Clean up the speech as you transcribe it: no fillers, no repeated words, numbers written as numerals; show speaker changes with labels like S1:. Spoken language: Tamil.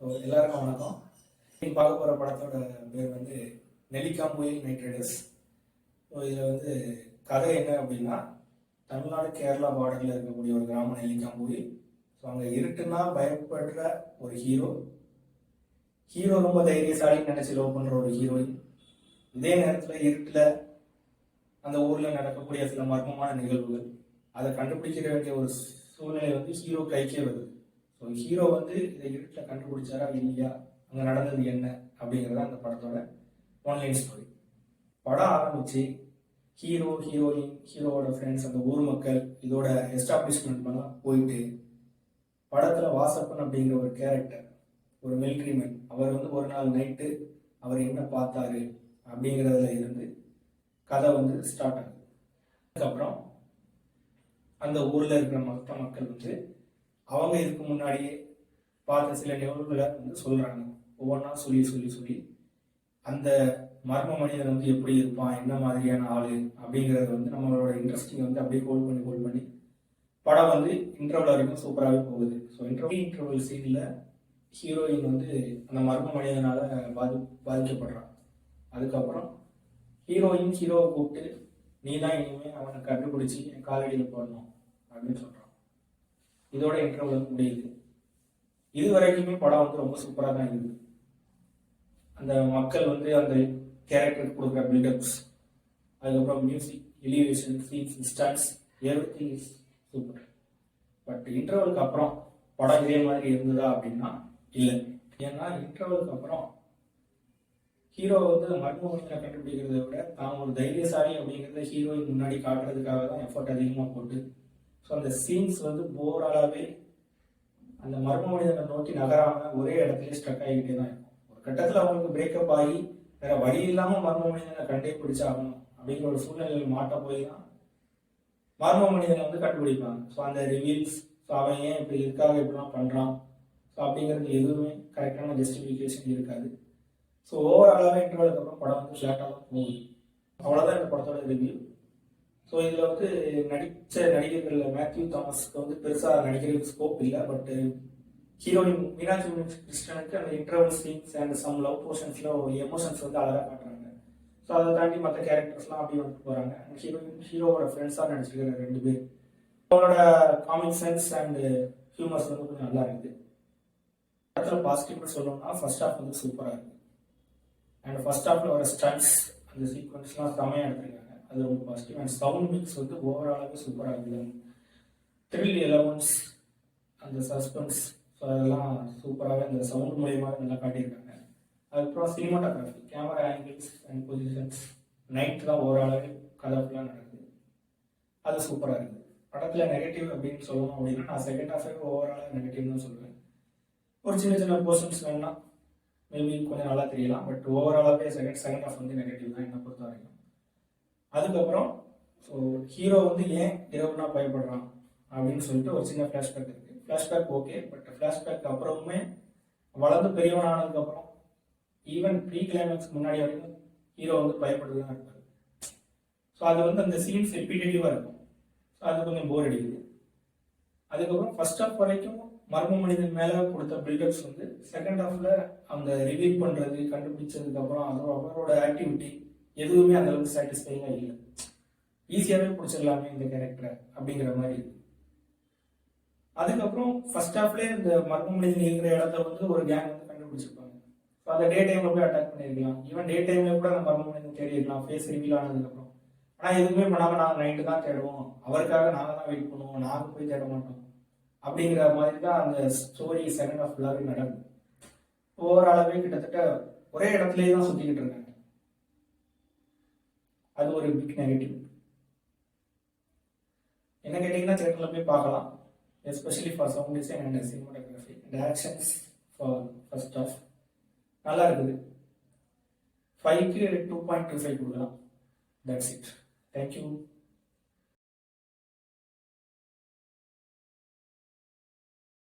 S1: எல்லாருக்கும் வணக்கம். இன்னைக்கு பார்க்க போகிற படத்தோட பேர் வந்து நெல்லிக்காம்புயில் நைட் ரைடர்ஸ். இதில் கதை என்ன அப்படின்னா, தமிழ்நாடு கேரளா பார்டரில் இருக்கக்கூடிய ஒரு கிராமம் நெல்லிக்காம்புயில். அங்கே இருட்டுன்னா பயப்படுற ஒரு ஹீரோ ரொம்ப தைரியசாலின்னு நினச்சி லவ் பண்ணுற ஒரு ஹீரோயின். இதே நேரத்தில் இருட்டில் அந்த ஊரில் நடக்கக்கூடிய சில மர்மமான நிகழ்வுகள், அதை கண்டுபிடிக்க வேண்டிய ஒரு சூழ்நிலை ஹீரோ கைக்கே வருது. ஸோ ஹீரோ இதை இருட்டில் கண்டுபிடிச்சாரா இல்லையா, அங்கே நடந்தது என்ன அப்படிங்கிறத அந்த படத்தோட ஆன்லைன் ஸ்டோரி. படம் ஆரம்பிச்சு ஹீரோயின், ஹீரோவோட ஃப்ரெண்ட்ஸ், அந்த ஊர் மக்கள், இதோட எஸ்டாப்ளிஷ்மெண்ட் எல்லாம் போயிட்டு படத்தில் வாசப்பன் அப்படிங்கிற ஒரு கேரக்டர், ஒரு மிலிட்ரி மேன், அவர் ஒரு நாள் நைட்டு அவர் என்ன பார்த்தாரு அப்படிங்கிறதுல இருந்து கதை ஸ்டார்ட் ஆகுது. அதுக்கப்புறம் அந்த ஊரில் இருக்கிற மற்ற மக்கள் அவங்க இதுக்கு முன்னாடியே பார்த்த சில நிகழ்வுகளை சொல்கிறாங்க. ஒவ்வொன்றா சொல்லி அந்த மர்ம மனிதன் எப்படி இருப்பான், என்ன மாதிரியான ஆளு அப்படிங்கிறது நம்மளோட இன்ட்ரெஸ்டிங் அப்படியே ஹோல்ட் பண்ணி படம் இன்டர்வல் வரைக்கும் சூப்பராகவே போகுது. ஸோ இன்டர்வல் சீனில் ஹீரோயின் அந்த மர்ம மனிதனால பாதிக்கப்படுறான். அதுக்கப்புறம் ஹீரோவை கூப்பிட்டு, நீ தான் இனிமேல் அவனை கண்டுபிடிச்சி என் காலடியில் போடணும் அப்படின்னு சொல்கிறான். இதோட இன்டர்வல் முடியுது. இது வரைக்குமே படம் ரொம்ப சூப்பராக தான் இருக்குது. அந்த மக்கள் அந்த கேரக்டருக்கு கொடுக்குற பில்டப்ஸ், அதுக்கப்புறம் music, elevation, scenes, starts, everything is super. But இன்டர்வலுக்கு அப்புறம் படம் இதே மாதிரி இருந்ததா அப்படின்னா இல்லை. ஏன்னா இன்டர்வலுக்கு அப்புறம் ஹீரோ மர்ம மனிதனை கண்டுபிடிக்கிறத விட தான் ஒரு தைரியசாலி அப்படிங்கிறத ஹீரோயின் முன்னாடி காட்டுறதுக்காக தான் எஃபர்ட் அதிகமாக போட்டு, ஸோ அந்த சீன்ஸ் போராலாவே அந்த மர்ம மனிதனை நோக்கி நகராமல் ஒரே இடத்துல ஸ்ட்ரக் ஆகிக்கிட்டே தான் இருக்கும். ஒரு கட்டத்தில் அவங்களுக்கு பிரேக்கப் ஆகி வேற வழி இல்லாமல் மர்ம மனிதனை கண்டே பிடிச்சாகணும் அப்படிங்கிற ஒரு சூழ்நிலையில் மாட்ட போய் தான் மர்ம மனிதனை கண்டுபிடிப்பாங்க. ஸோ அந்த ரிவீல்ஸ், ஸோ அவன் ஏன் இப்படி இருக்காக இப்படிலாம் பண்ணுறான், ஸோ அப்படிங்கிறது எதுவுமே கரெக்டான ஜஸ்டிஃபிகேஷன் இருக்காது. ஸோ ஓவராலாகவே இன்டர்வலுக்கு அப்புறம் படம் ஃப்ளாட்டாக தான் போகுது. அவ்வளோதான் இந்த படத்தோட ரிவ்யூ. ஸோ இதில் நடித்த நடிகர்களில் மேத்யூ தாமஸ்க்கு பெருசாக நடிக்கிறதுக்கு ஸ்கோப் இல்லை. பட் ஹீரோயின் மீனாட்சி கிருஷ்ணனுக்கு அந்த interval scenes and some love போர்ஷன்ஸில் ஒரு எமோஷன்ஸ் அழகாக காட்டுறாங்க. ஸோ அதை தாண்டி மற்ற கேரக்டர்ஸ்லாம் அப்படி போகிறாங்க. ஹீரோவோட ஃப்ரெண்ட்ஸாக நடிச்சிருக்கிற 2 பேர், அவங்களோட காமிக் சென்ஸ் அண்ட் ஹியூமர்ஸ் கொஞ்சம் நல்லா இருக்குது. படத்தில் பாசிட்டிவ்னு சொல்லணும்னா ஃபர்ஸ்ட் ஹாஃப் சூப்பராக இருக்குது. அண்ட் ஃபர்ஸ்ட் ஹாஃபில் வர ஸ்டன்ட்ஸ், அந்த சீக்வன்ஸ்லாம் செம்மையாக எடுத்துருக்காங்க. அது ரொம்ப பாசிட்டிவ். அண்ட் சவுண்ட் மிக்ஸ் ஓவராலாகவே சூப்பராக இருக்குது. த்ரில் எலமெண்ட்ஸ், அந்த சஸ்பென்ஸ், ஸோ அதெல்லாம் சூப்பராகவே அந்த சவுண்ட் மூலியமாக நல்லா காட்டியிருக்காங்க. அதுக்கப்புறம் cinematography, camera angles and positions, night தான் ஓவராலாகவே கதை ஃபுல்லாக நடக்குது. அது சூப்பராக இருக்குது. படத்தில் நெகட்டிவ் அப்படின்னு சொல்லணும் அப்படின்னா நான் செகண்ட் ஹாஃபே ஓவராலாக நெகட்டிவ் தான் சொல்லுவேன். ஒரு சின்ன போர்ஷன்ஸ் வேணும்னா மேபி கொஞ்சம் நல்லா தெரியலாம். பட் ஓவராலாகவே செகண்ட் ஹாஃப் நெகட்டிவ் தான் என்னை பொறுத்த வரைக்கும். அதுக்கப்புறம் ஸோ ஹீரோ ஏன் இரவுனா பயப்படுறான் அப்படின்னு சொல்லிட்டு ஒரு சின்ன ஃப்ளாஷ்பேக் இருக்குது. ஃப்ளாஷ்பேக் ஓகே, பட் ஃப்ளாஷ்பேக் அப்புறமே வளர்ந்து பெரியவனானதுக்கப்புறம் ஈவன் ப்ரீ கிளைமேக்ஸ்க்கு முன்னாடி வரைக்கும் ஹீரோ பயப்படுறது தான் இருப்பார். ஸோ அது அந்த சீன்ஸ் ரிப்பீட்டேட்டிவாக இருக்கும். ஸோ அது கொஞ்சம் போர் அடிக்குது. அதுக்கப்புறம் ஃபர்ஸ்ட் ஹாஃப் வரைக்கும் மர்ம மனிதன் மேலே கொடுத்த பில்டப்ஸ் செகண்ட் ஹாஃப்ல அந்த ரிவீல் பண்ணுறது, கண்டுபிடிச்சதுக்கப்புறம் அவரோட ஆக்டிவிட்டி எதுவுமே அந்த அளவுக்கு சாட்டிஸ்ஃபைங்காக இல்லை. ஈஸியாகவே பிடிச்சிடலாமே இந்த கேரக்டரை அப்படிங்கிற மாதிரி இருக்கு. அதுக்கப்புறம் ஃபர்ஸ்ட் ஹாஃப்லேயே இந்த மர்ம மனிதன் இருக்கிற இடத்த ஒரு கேங் கண்டுபிடிச்சிருப்பாங்க. ஸோ அந்த டே டைமில் போய் அட்டாக் பண்ணியிருக்கலாம். ஈவன் டே டைம்ல கூட அந்த மர்ம மனிதன் தேடி இருக்கலாம் ஃபேஸ் ரிவீல் ஆனதுக்கப்புறம். ஆனால் எதுவுமே பண்ணாமல் நாங்கள் நைட்டு தான் தேடுவோம், அவருக்காக நாங்கள் தான் வெயிட் பண்ணுவோம், நாங்கள் போய் தேட மாட்டோம் அப்படிங்கிற மாதிரி தான் அந்த ஸ்டோரி செகண்ட் ஹாஃப் ஃபுல்லாகவே நடக்குது. ஓவராலாகவே கிட்டத்தட்ட ஒரே இடத்துலேயே தான் சுற்றிக்கிட்டு இருக்காங்க. அது ஒரு பிக் நெகட்டிவ். என்ன கேட்டீங்கன்னா தியேட்டரில் போய் பார்க்கலாம். Especially for sound design and cinematography and actions for first half நல்லா இருக்குது. 5க்கு 2.25 கொடுக்கலாம். That's it. தேங்க்யூ.